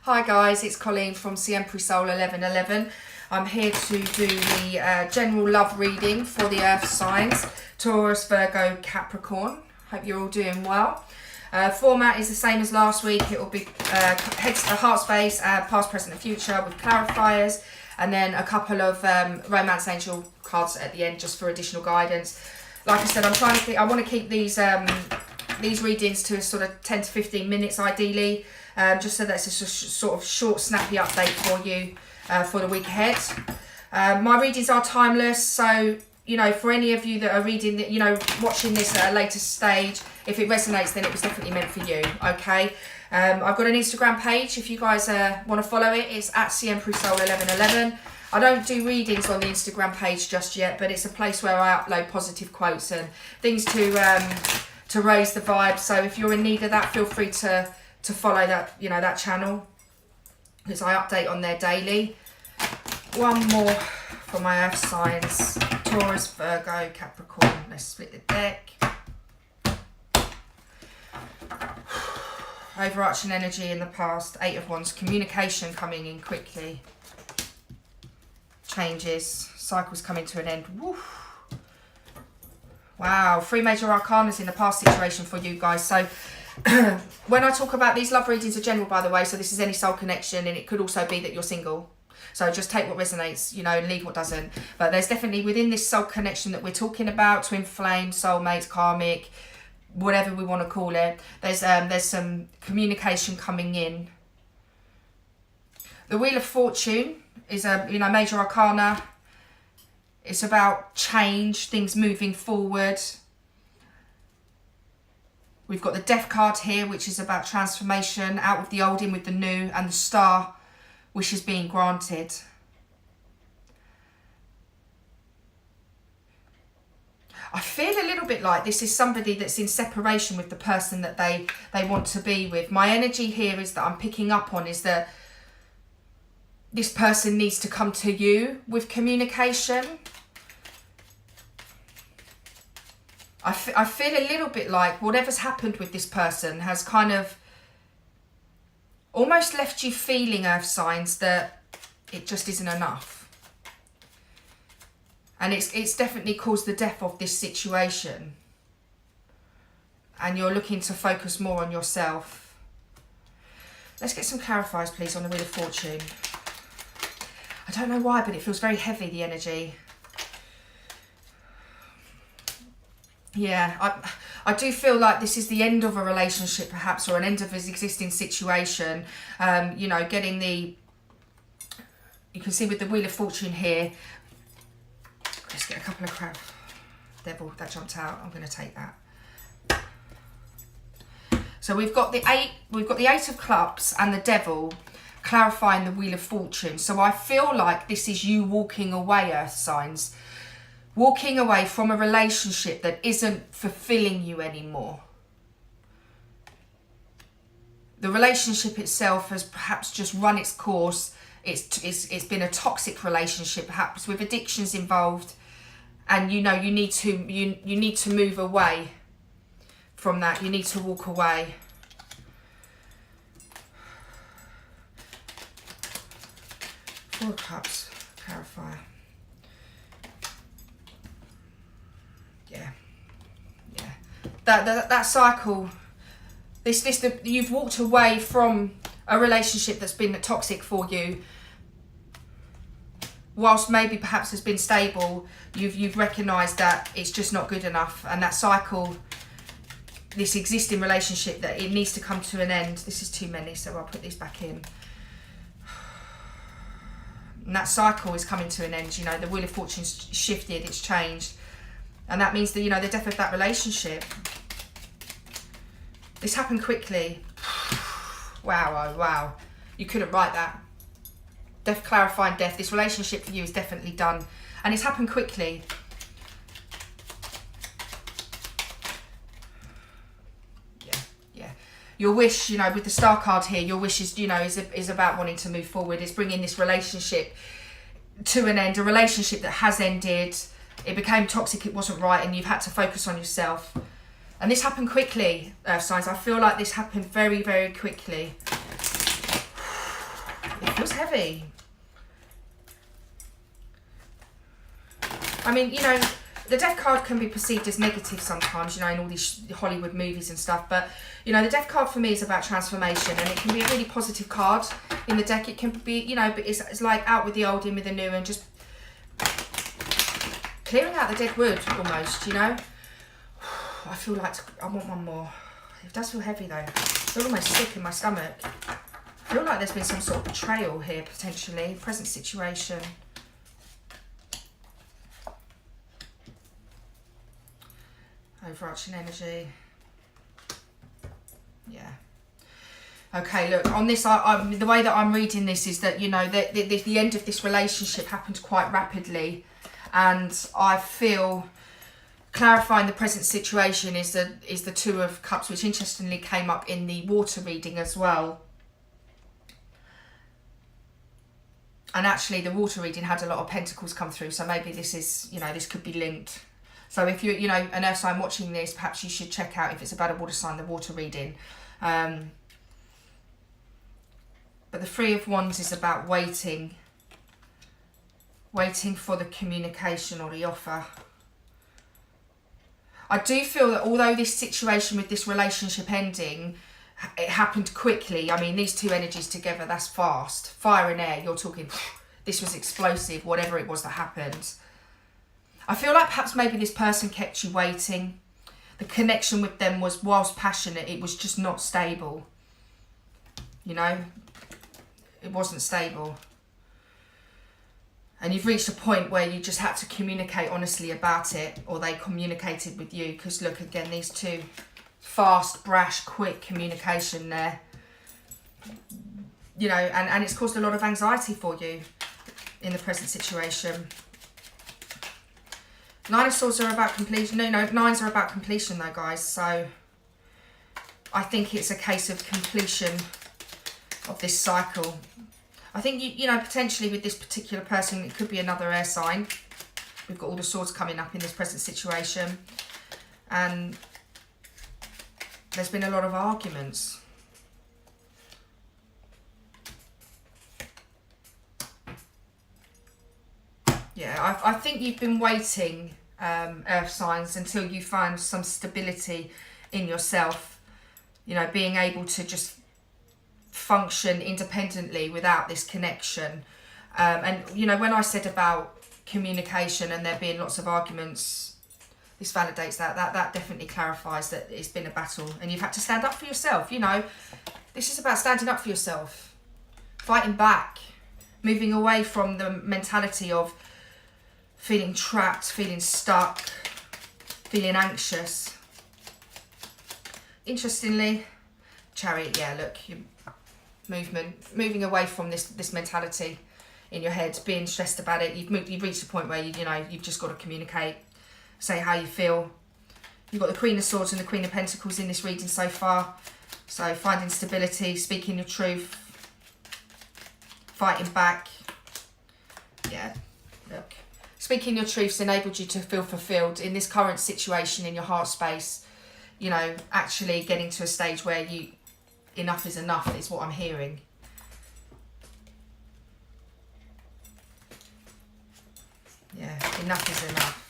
Hi guys, it's Colleen from Siempre Soul 1111. I'm here to do the general love reading for the earth signs, Taurus, Virgo, Capricorn. Hope you're all doing well. Format is the same as last week. It will be heart space, past, present and future with clarifiers, and then a couple of romance angel cards at the end just for additional guidance. Like I said, I want to keep these readings to sort of 10 to 15 minutes ideally, just so that's a sort of short, snappy update for you for the week ahead. My readings are timeless, so you know, for any of you that are reading, you know, watching this at a later stage, if it resonates, then it was definitely meant for you. Okay. I've got an Instagram page if you guys want to follow it. It's at Siempre Soul 1111. I don't do readings on the Instagram page just yet, but it's a place where I upload positive quotes and things to raise the vibe. So if you're in need of that, feel free to follow that, you know, that channel, because I update on there daily. One more for my earth signs, Taurus, Virgo, Capricorn. Let's split the deck. Overarching energy in the past, 8 of Wands, communication coming in quickly. Changes, cycles coming to an end. Woo. Wow, 3 major arcanas in the past situation for you guys. So when I talk about these love readings are general, by the way, so this is any soul connection, and it could also be that you're single. So just take what resonates, you know, and leave what doesn't. But there's definitely within this soul connection that we're talking about, twin flame, soulmates, karmic, whatever we want to call it, there's some communication coming in. The Wheel of Fortune is a, you know, major arcana. It's about change, things moving forward. We've got the Death card here, which is about transformation, out with the old, in with the new, and the Star, wishes being granted. I feel a little bit like this is somebody that's in separation with the person that they want to be with. My energy here is that I'm picking up on is that this person needs to come to you with communication. I feel a little bit like whatever's happened with this person has kind of almost left you feeling, earth signs, that it just isn't enough. And it's definitely caused the death of this situation. And you're looking to focus more on yourself. Let's get some clarifiers, please, on the Wheel of Fortune. I don't know why, but it feels very heavy, the energy. Yeah, I do feel like this is the end of a relationship, perhaps, or an end of his existing situation. You know, getting the... You can see with the Wheel of Fortune here... Let's get a couple of Devil, that jumped out. I'm going to take that. So we've got the Eight of Cups and the Devil clarifying the Wheel of Fortune. So I feel like this is you walking away, earth signs. Walking away from a relationship that isn't fulfilling you anymore. The relationship itself has perhaps just run its course. It's been a toxic relationship, perhaps with addictions involved. And you know, you need to move away from that. You need to walk away. Four of Cups, clarifier. Yeah. That cycle. You've walked away from a relationship that's been toxic for you. Whilst maybe perhaps has been stable, you've recognised that it's just not good enough, and that cycle, this existing relationship, that it needs to come to an end. This is too many, so I'll put these back in. And that cycle is coming to an end. You know, the Wheel of Fortune's shifted, it's changed, and that means that, you know, the death of that relationship. This happened quickly. Wow, oh wow. You couldn't write that. Death clarifying death. This relationship for you is definitely done. And it's happened quickly. Yeah. Your wish, you know, with the Star card here, your wish is, you know, is about wanting to move forward. It's bringing this relationship to an end. A relationship that has ended. It became toxic, it wasn't right, and you've had to focus on yourself. And this happened quickly, earth signs. I feel like this happened very, very quickly. feels heavy. I mean, you know, the death card can be perceived as negative sometimes, you know, in all these Hollywood movies and stuff. But, you know, the death card for me is about transformation, and it can be a really positive card in the deck. It can be, you know, but it's like out with the old, in with the new, and just clearing out the dead wood almost, you know. I feel like I want one more. It does feel heavy though. I feel almost sick in my stomach. I feel like there's been some sort of betrayal here, potentially. Present situation. Overarching energy. Yeah. Okay, look, on this, the way that I'm reading this is that, you know, the end of this relationship happened quite rapidly. And I feel clarifying the present situation is the Two of Cups, which interestingly came up in the water reading as well. And actually the water reading had a lot of pentacles come through, so maybe this is, you know, this could be linked. So if you're, you know, an earth sign watching this, perhaps you should check out, if it's about a water sign, the water reading. But the Three of Wands is about waiting for the communication or the offer. I do feel that although this situation with this relationship ending, it happened quickly. I mean, these two energies together, that's fast. Fire and air, you're talking, this was explosive, whatever it was that happened. I feel like perhaps maybe this person kept you waiting. The connection with them was, whilst passionate, it was just not stable. You know, it wasn't stable. And you've reached a point where you just had to communicate honestly about it, or they communicated with you. Because look, again, these two, fast, brash, quick communication there. You know, and it's caused a lot of anxiety for you in the present situation. Nine of Swords are about completion. No, nines are about completion though, guys. So I think it's a case of completion of this cycle. I think, you know, potentially with this particular person, it could be another air sign. We've got all the swords coming up in this present situation. And there's been a lot of arguments. Yeah, I think you've been waiting, earth signs, until you find some stability in yourself. You know, being able to just function independently without this connection. And, you know, when I said about communication and there being lots of arguments, this validates that. That definitely clarifies that it's been a battle and you've had to stand up for yourself. You know, this is about standing up for yourself, fighting back, moving away from the mentality of feeling trapped, feeling stuck, feeling anxious. Interestingly, Chariot, yeah, look, moving away from this mentality in your head, being stressed about it. You've reached a point where you know you've just got to communicate, say how you feel. You've got the Queen of Swords and the Queen of Pentacles in this reading so far. So finding stability, speaking your truth, fighting back. Yeah, look, speaking your truth's enabled you to feel fulfilled in this current situation in your heart space. You know, actually getting to a stage where enough is enough is what I'm hearing. Yeah, enough is enough.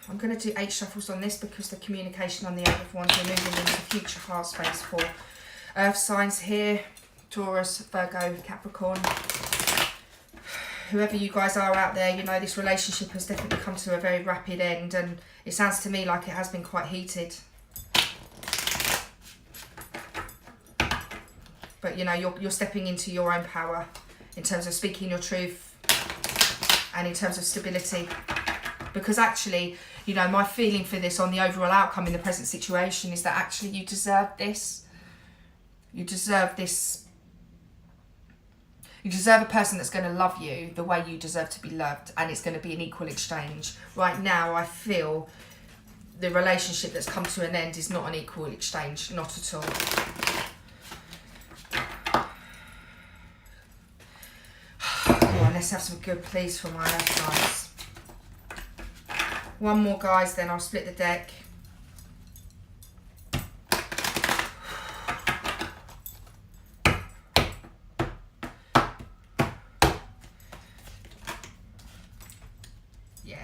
I'm going to do 8 shuffles on this because the communication on the 8 of Wands, we're moving into future heart space for earth signs here. Taurus, Virgo, Capricorn. Whoever you guys are out there, you know, this relationship has definitely come to a very rapid end, and it sounds to me like it has been quite heated. But, you know, you're stepping into your own power in terms of speaking your truth and in terms of stability. Because actually, you know, my feeling for this on the overall outcome in the present situation is that actually you deserve this. You deserve this. You deserve a person that's going to love you the way you deserve to be loved, and it's going to be an equal exchange. Right now, I feel the relationship that's come to an end is not an equal exchange, not at all. Come on, let's have some good pleas for my earth signs. One more, guys, then I'll split the deck. Yeah.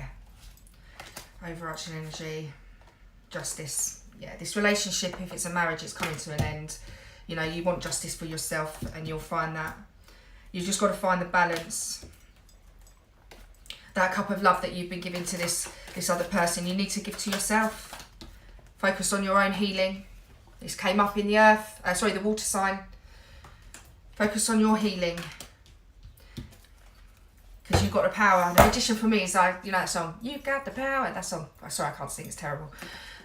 Overarching energy. Justice. Yeah, this relationship, if it's a marriage, it's coming to an end. You know, you want justice for yourself, and you'll find that. You've just got to find the balance. That cup of love that you've been giving to this other person, you need to give to yourself. Focus on your own healing. This came up in the earth, the water sign. Focus on your healing. Because you've got the power. The Magician for me is like, you know that song, You've Got the Power. That song, sorry, I can't sing, it's terrible.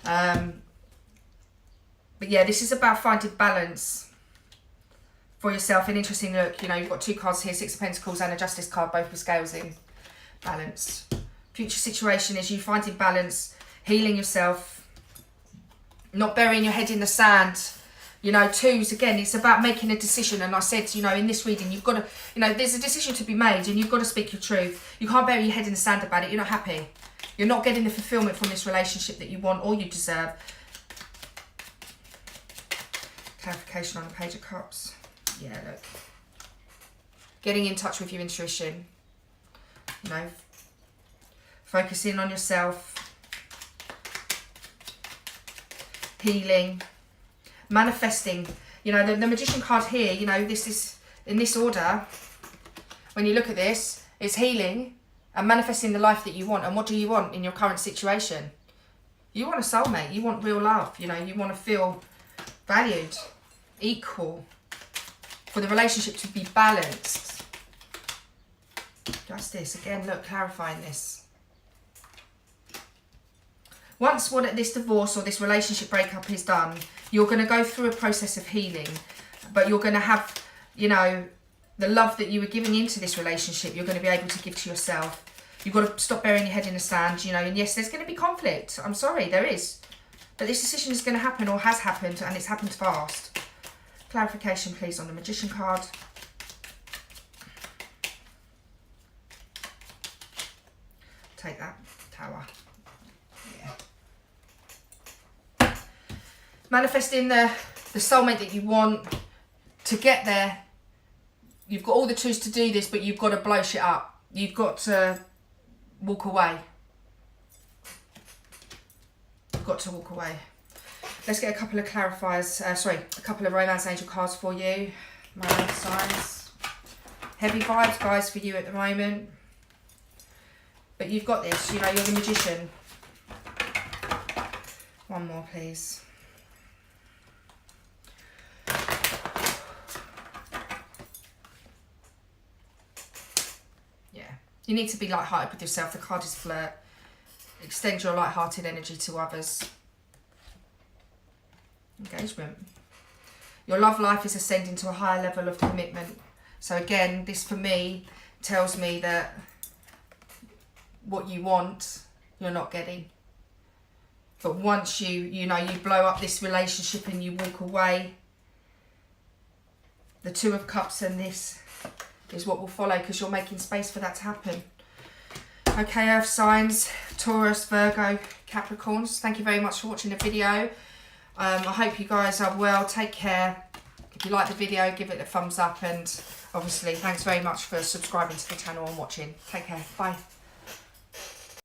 But yeah, this is about finding balance for yourself. An interesting look, you know, you've got 2 cards here, 6 of Pentacles and a Justice card, both with scales in. Balance. Future situation is you finding balance, healing yourself, not burying your head in the sand. You know, 2s, again, it's about making a decision. And I said, you know, in this reading, you've got to, you know, there's a decision to be made and you've got to speak your truth. You can't bury your head in the sand about it. You're not happy. You're not getting the fulfillment from this relationship that you want or you deserve. Clarification on the Page of Cups. Yeah, look. Getting in touch with your intuition. You know, focusing on yourself. Healing. Manifesting. You know, the Magician card here, you know, this is in this order. When you look at this, it's healing and manifesting the life that you want. And what do you want in your current situation? You want a soulmate. You want real love. You know, you want to feel valued, equal, for the relationship to be balanced. Justice, again, look, clarifying this. Once this divorce or this relationship breakup is done, you're going to go through a process of healing, but you're going to have, you know, the love that you were giving into this relationship, you're going to be able to give to yourself. You've got to stop burying your head in the sand, you know, and yes, there's going to be conflict. I'm sorry, there is. But this decision is going to happen or has happened, and it's happened fast. Clarification, please, on the Magician card. Take that, Tower. Yeah. Manifesting the soulmate that you want. To get there, you've got all the tools to do this, but you've got to blow shit up. You've got to walk away. You've got to walk away. Let's get a couple of clarifiers, a couple of romance angel cards for you. My own signs. Heavy vibes, guys, for you at the moment. But you've got this, you know, you're the Magician. One more, please. Yeah. You need to be light-hearted with yourself. The card is flirt. Extend your light-hearted energy to others. Engagement. Your love life is ascending to a higher level of commitment. So again, this for me tells me that what you want, you're not getting. But once you blow up this relationship and you walk away, the 2 of Cups and this is what will follow, because you're making space for that to happen. Okay, Earth signs, Taurus, Virgo, Capricorns, thank you very much for watching the video. I hope you guys are well. Take care. If you like the video, give it a thumbs up, and obviously thanks very much for subscribing to the channel and watching. Take care. Bye.